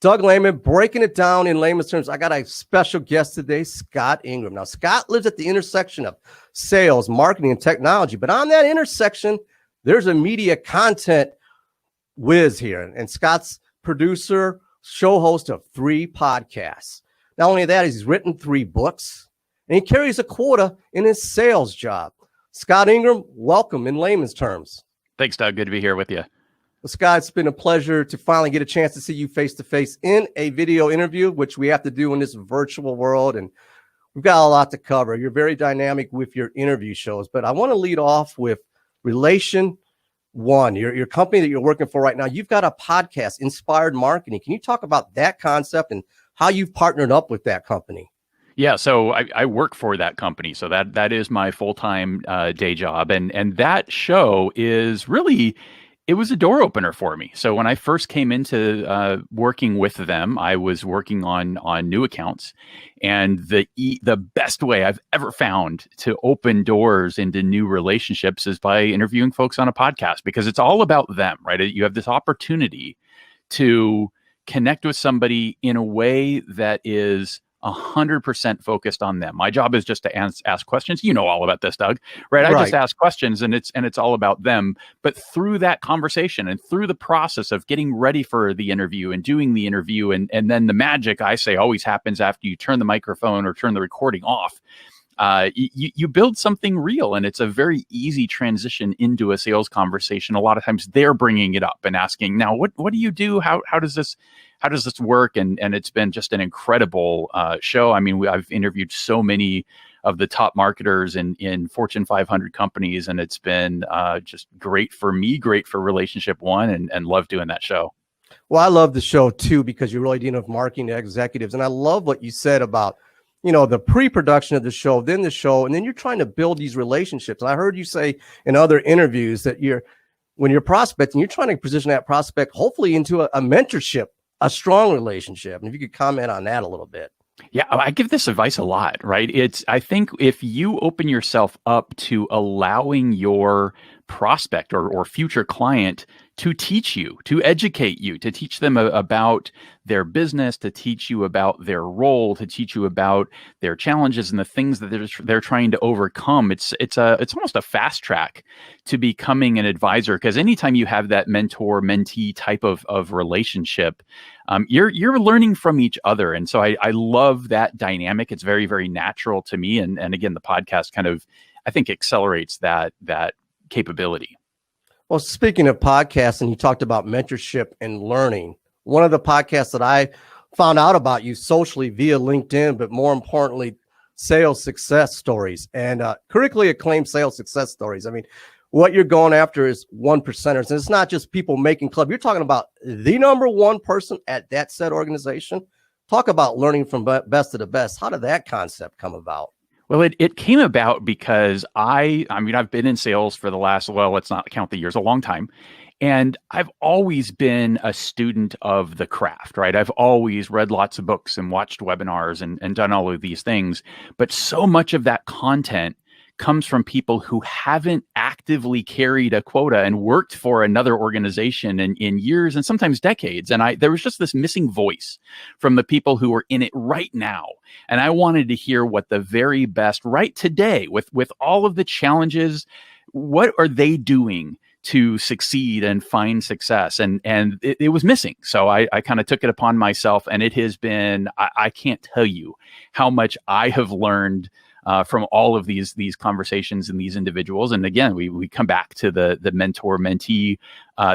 Doug Lehman, breaking it down in layman's terms. I got a special guest today, Scott Ingram. Now, Scott lives at the intersection of sales, marketing, and technology. But on that intersection, there's a media content whiz here. And Scott's producer, show host of 3 podcasts. Not only that, he's written 3 books, and he carries a quota in his sales job. Scott Ingram, welcome in layman's terms. Thanks, Doug. Good to be here with you. Well, Scott, it's been a pleasure to finally get a chance to see you face-to-face in a video interview, which we have to do in this virtual world, and we've got a lot to cover. You're very dynamic with your interview shows, but I want to lead off with Relation One, your company that you're working for right now. You've got a podcast, Inspired Marketing. Can you talk about that concept and how you've partnered up with that company? Yeah, so I work for that company, so that is my full-time day job, and that show is really, it was a door opener for me. So when I first came into working with them, I was working on new accounts, and the best way I've ever found to open doors into new relationships is by interviewing folks on a podcast, because it's all about them, right? You have this opportunity to connect with somebody in a way that is 100% focused on them. My job is just to ask questions. You know all about this, Doug, right? I just ask questions, and it's all about them. But through that conversation and through the process of getting ready for the interview and doing the interview, and then the magic, I say, always happens after you turn the microphone or turn the recording off. You build something real, and it's a very easy transition into a sales conversation. A lot of times they're bringing it up and asking, now, what do you do? How does this work? And it's been just an incredible show. I mean, I've interviewed so many of the top marketers in Fortune 500 companies, and it's been just great for me, great for Relationship One, and love doing that show. Well, I love the show too, because you're really dealing with marketing executives. And I love what you said about, the pre-production of the show, then the show, and then you're trying to build these relationships. And I heard you say in other interviews that when you're prospecting, you're trying to position that prospect hopefully into a mentorship, a strong relationship. And if you could comment on that a little bit. Yeah, I give this advice a lot, right? I think if you open yourself up to allowing your prospect or future client to teach you, to educate you, to teach them about their business, to teach you about their role, to teach you about their challenges and the things that they're trying to overcome. It's almost a fast track to becoming an advisor, because anytime you have that mentor-mentee type of relationship, you're learning from each other. And so I love that dynamic. It's very, very natural to me. And again, the podcast kind of, I think, accelerates that capability. Well, speaking of podcasts, and you talked about mentorship and learning, one of the podcasts that I found out about you socially via LinkedIn, but more importantly, sales success stories and critically acclaimed sales success stories. I mean, what you're going after is 1%ers. And it's not just people making club. You're talking about the number one person at that said organization. Talk about learning from best of the best. How did that concept come about? Well, it came about because I mean, I've been in sales for the last, let's not count the years, a long time. And I've always been a student of the craft, right? I've always read lots of books and watched webinars and done all of these things. But so much of that content comes from people who haven't actively carried a quota and worked for another organization in years and sometimes decades. And there was just this missing voice from the people who were in it right now. And I wanted to hear what the very best right today with all of the challenges, what are they doing to succeed and find success? And it was missing. So I kind of took it upon myself, and it has been, I can't tell you how much I have learned from all of these conversations and these individuals. And again, we come back to the mentor-mentee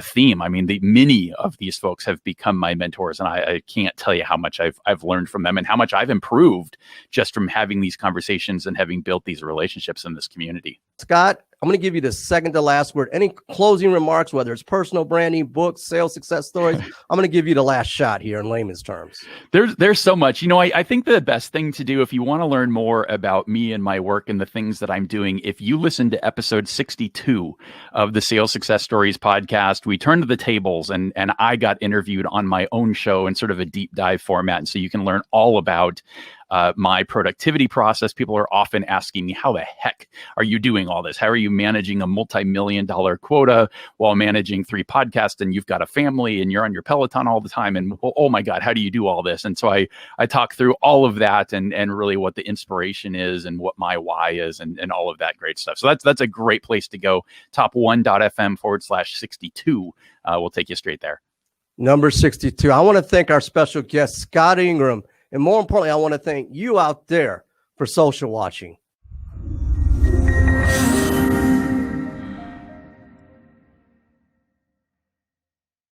theme. I mean, many of these folks have become my mentors, and I can't tell you how much I've learned from them and how much I've improved just from having these conversations and having built these relationships in this community. Scott, I'm going to give you the second to last word. Any closing remarks, whether it's personal branding, books, sales success stories? I'm going to give you the last shot here in layman's terms. There's so much. I think the best thing to do if you want to learn more about me and my work and the things that I'm doing, if you listen to episode 62 of the Sales Success Stories podcast, we turned to the tables and I got interviewed on my own show in sort of a deep dive format. And so you can learn all about my productivity process. People are often asking me, how the heck are you doing all this? How are you managing a multi-million-dollar quota while managing 3 podcasts, and you've got a family and you're on your Peloton all the time? And oh my God, how do you do all this? And so I talk through all of that and really what the inspiration is and what my why is and all of that great stuff. So that's a great place to go. top1.fm/62 will take you straight there. Number 62. I want to thank our special guest, Scott Ingram. And more importantly, I want to thank you out there for social watching.